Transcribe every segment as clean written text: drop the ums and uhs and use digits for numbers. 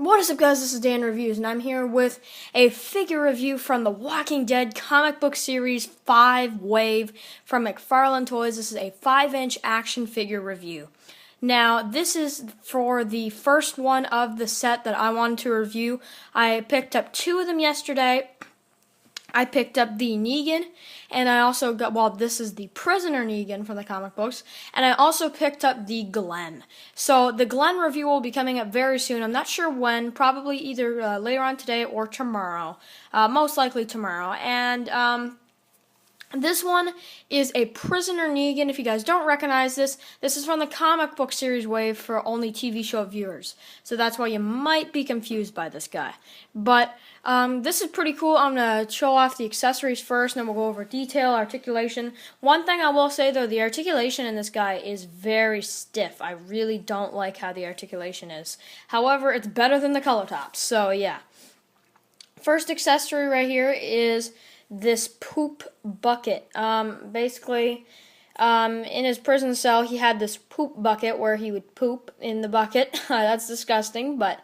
What is up, guys? This is Dan Reviews, and I'm here with a figure review from the Walking Dead comic book series 5 Wave from McFarlane Toys. This is a 5-inch action figure review. Now, this is for the first one of the set that I wanted to review. I picked up 2 of them yesterday. I picked up the Negan, and I also got, well, this is the Prisoner Negan from the comic books, and I also picked up the Glenn. So the Glenn review will be coming up very soon. I'm not sure when, probably either later on today or tomorrow, most likely tomorrow. And this one is a Prisoner Negan. If you guys don't recognize this, this is from the comic book series Wave for only TV show viewers. So that's why you might be confused by this guy. But this is pretty cool. I'm going to show off the accessories first, and then we'll go over detail, articulation. One thing I will say, though, the articulation in this guy is very stiff. I really don't like how the articulation is. However, it's better than the color tops. So, yeah. First accessory right here is this poop bucket. Basically, in his prison cell, he had this poop bucket where he would poop in the bucket. That's disgusting, but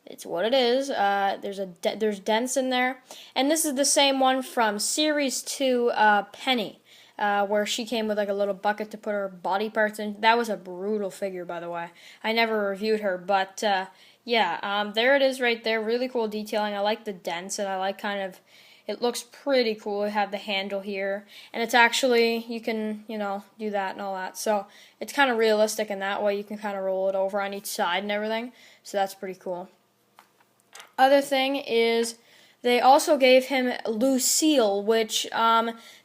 it's what it is. There's dents in there, and this is the same one from Series 2, Penny, where she came with like a little bucket to put her body parts in. That was a brutal figure, by the way. I never reviewed her, but yeah, there it is right there. Really cool detailing. I like the dents, and I like kind of. It looks pretty cool. You have the handle here, and it's actually, you can, do that and all that. So it's kind of realistic in that way. You can kind of roll it over on each side and everything. So that's pretty cool. Other thing is they also gave him Lucille, which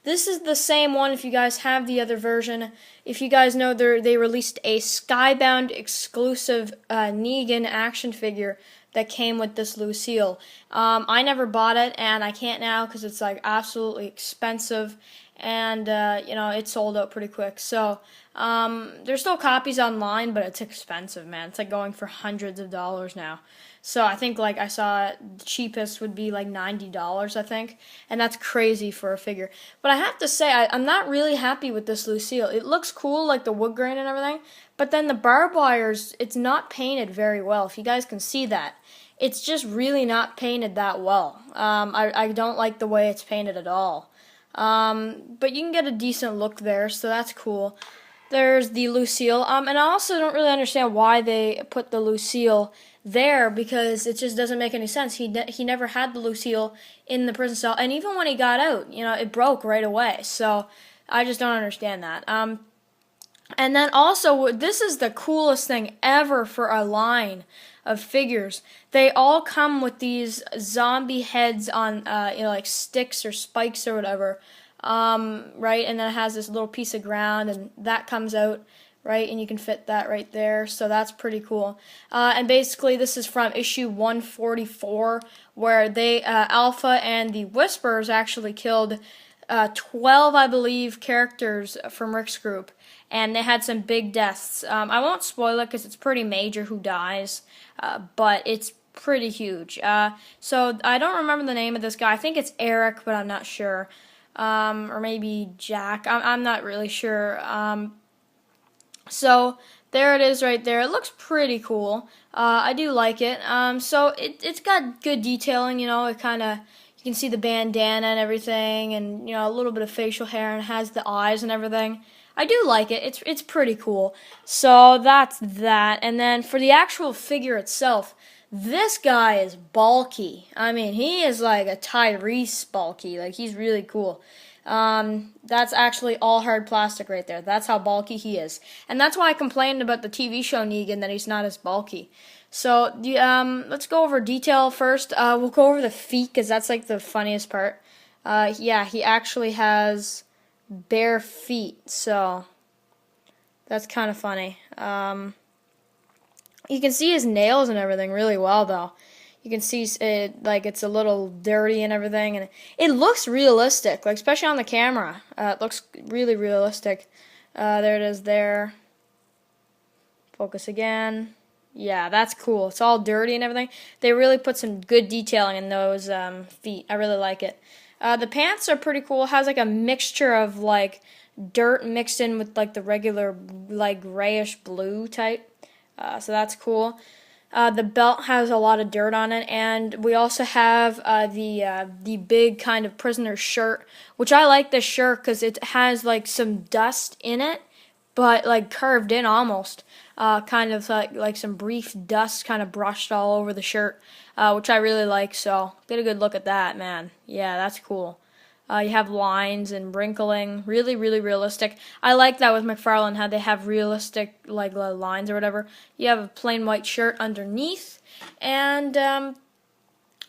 this is the same one. If you guys have the other version, if you guys know, they released a Skybound exclusive Negan action figure that came with this Lucille. I never bought it, and I can't now because it's like absolutely expensive, and it sold out pretty quick. So there's still copies online, but it's expensive, man. It's like going for hundreds of dollars now. So I think like I saw the cheapest would be like $90, I think, and that's crazy for a figure. But I have to say, I'm not really happy with this Lucille. It looks cool, like the wood grain and everything, but then the barbed wires, it's not painted very well. If you guys can see that, it's just really not painted that well. I don't like the way it's painted at all. But you can get a decent look there, so that's cool. There's the Lucille, and I also don't really understand why they put the Lucille there, because it just doesn't make any sense. He never had the Lucille in the prison cell, and even when he got out, it broke right away. So I just don't understand that. And then also, this is the coolest thing ever for a line of figures. They all come with these zombie heads on, like sticks or spikes or whatever, right? And then it has this little piece of ground, and that comes out, right? And you can fit that right there, so that's pretty cool. And basically, this is from issue 144, where they, Alpha and the Whisperers actually killed 12, I believe, characters from Rick's group, and they had some big deaths. I won't spoil it because it's pretty major who dies, but it's pretty huge. So I don't remember the name of this guy. I think it's Eric, but I'm not sure. Or maybe Jack. I'm not really sure. So there it is right there. It looks pretty cool. I do like it. So it's got good detailing, it kind of, you can see the bandana and everything, and a little bit of facial hair, and it has the eyes and everything. I do like it. It's pretty cool. So that's that. And then for the actual figure itself, this guy is bulky. I mean, he is like a Tyrese bulky. Like, he's really cool. That's actually all hard plastic right there. That's how bulky he is. And that's why I complained about the TV show Negan, that he's not as bulky. So, let's go over detail first. We'll go over the feet, because that's like the funniest part. Yeah, he actually has bare feet, so that's kind of funny. You can see his nails and everything really well, though. You can see it, like, it's a little dirty and everything, and it looks realistic, like, especially on the camera. It looks really realistic. There it is there. Focus again. Yeah, that's cool. It's all dirty and everything. They really put some good detailing in those feet. I really like it. The pants are pretty cool. It has like a mixture of like dirt mixed in with like the regular like grayish blue type. So that's cool. The belt has a lot of dirt on it, and we also have the big kind of prisoner shirt, which I like this shirt because it has like some dust in it, but like curved in almost, kind of like some brief dust kind of brushed all over the shirt, which I really like. So get a good look at that, man. Yeah, that's cool. You have lines and wrinkling, really, really realistic. I like that with McFarlane, how they have realistic like lines or whatever. You have a plain white shirt underneath, and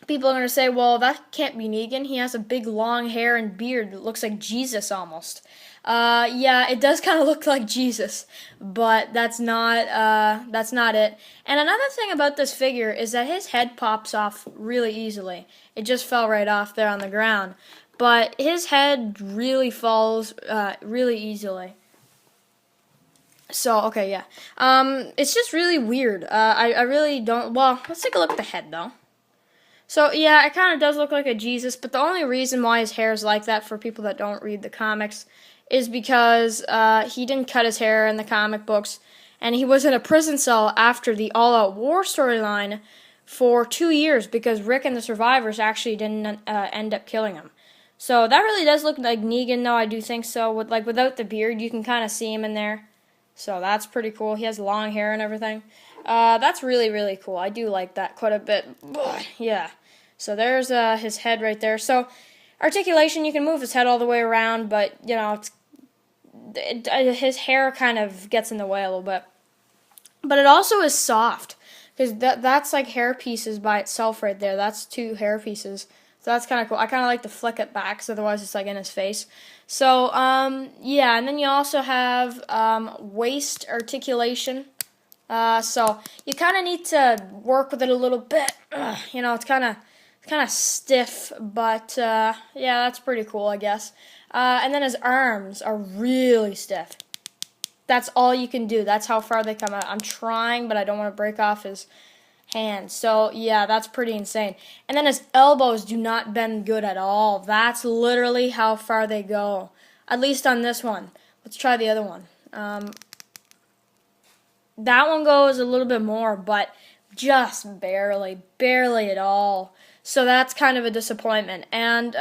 people are gonna say, "Well, that can't be Negan. He has a big long hair and beard that looks like Jesus almost." Yeah, it does kind of look like Jesus, but that's not it. And another thing about this figure is that his head pops off really easily. It just fell right off there on the ground. But his head really falls really easily. So, okay, yeah. It's just really weird. I really don't... Well, let's take a look at the head, though. So, yeah, it kind of does look like a Jesus, but the only reason why his hair is like that, for people that don't read the comics, is because he didn't cut his hair in the comic books, and he was in a prison cell after the All Out War storyline for 2 years, because Rick and the survivors actually didn't end up killing him. So that really does look like Negan, though. I do think so. Without the beard, you can kind of see him in there. So that's pretty cool. He has long hair and everything. That's really, really cool. I do like that quite a bit. Yeah. So there's his head right there. So articulation, you can move his head all the way around, but you know his hair kind of gets in the way a little bit. But it also is soft, because that's like hair pieces by itself right there. That's 2 hair pieces. So that's kind of cool. I kind of like to flick it back, because otherwise it's like in his face. So, yeah, and then you also have waist articulation. So you kind of need to work with it a little bit. You know, it's kind of stiff, but yeah, that's pretty cool, I guess. And then his arms are really stiff. That's all you can do. That's how far they come out. I'm trying, but I don't want to break off his hand. So, yeah, that's pretty insane. And then his elbows do not bend good at all. That's literally how far they go. At least on this one. Let's try the other one. That one goes a little bit more, but just barely at all. So that's kind of a disappointment. And,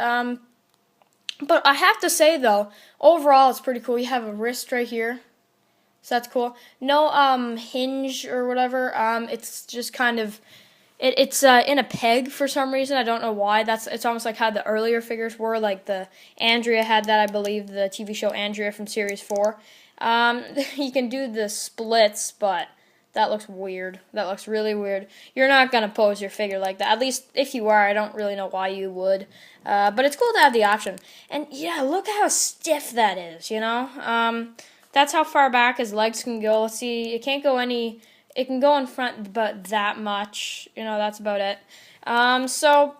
but I have to say, though, overall it's pretty cool. You have a wrist right here. So that's cool. No hinge or whatever. It's just kind of it's in a peg for some reason. I don't know why. It's almost like how the earlier figures were. Like the Andrea had that, I believe, the TV show Andrea from Series 4. You can do the splits, but that looks weird. That looks really weird. You're not gonna pose your figure like that. At least if you are, I don't really know why you would. But it's cool to have the option. And yeah, look how stiff that is. You know. That's how far back his legs can go. Let's see, it can't go any, it can go in front, but that much, you know, that's about it. So,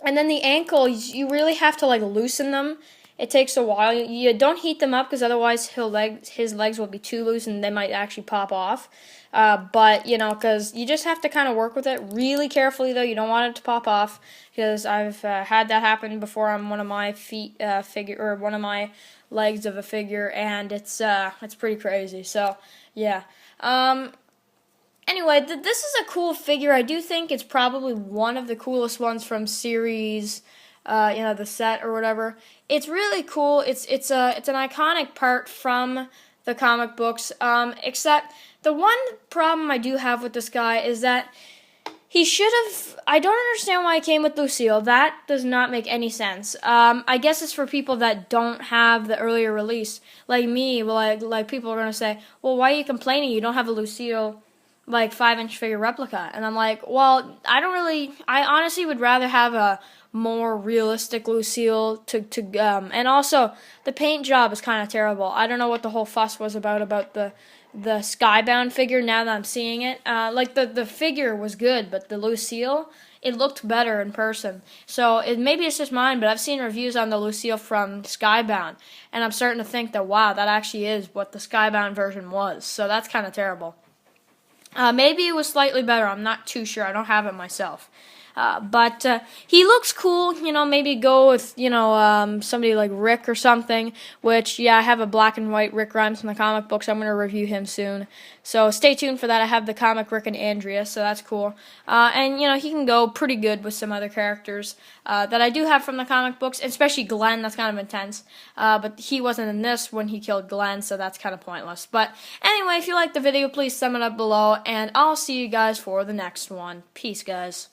and then the ankles, you really have to, like, loosen them. It takes a while. You don't heat them up, because otherwise his legs will be too loose, and they might actually pop off. But, you know, because you just have to kind of work with it really carefully, though. You don't want it to pop off, because I've had that happen before on one of my feet or one of my legs of a figure, and it's pretty crazy. So yeah. Anyway, this is a cool figure. I do think it's probably one of the coolest ones from series, you know, the set or whatever. It's really cool. It's an iconic part from the comic books. Except the one problem I do have with this guy is that he should have... I don't understand why he came with Lucille. That does not make any sense. I guess it's for people that don't have the earlier release. Like me, like people are going to say, well, why are you complaining? You don't have a Lucille, like, 5-inch figure replica. And I'm like, well, I honestly would rather have a more realistic Lucille and also the paint job is kind of terrible. I don't know what the whole fuss was about the Skybound figure. Now that I'm seeing it, like the figure was good, but the Lucille, it looked better in person. So maybe it's just mine, but I've seen reviews on the Lucille from Skybound, and I'm starting to think that, wow, that actually is what the Skybound version was. So that's kind of terrible. Maybe it was slightly better. I'm not too sure. I don't have it myself. But he looks cool. Maybe go with somebody like Rick or something. Which I have a black and white Rick Grimes from the comic books. I'm gonna review him soon. So stay tuned for that. I have the comic Rick and Andrea, so that's cool. And he can go pretty good with some other characters that I do have from the comic books, especially Glenn. That's kind of intense. But he wasn't in this when he killed Glenn, so that's kind of pointless. But anyway, if you liked the video, please thumb it up below, and I'll see you guys for the next one. Peace, guys.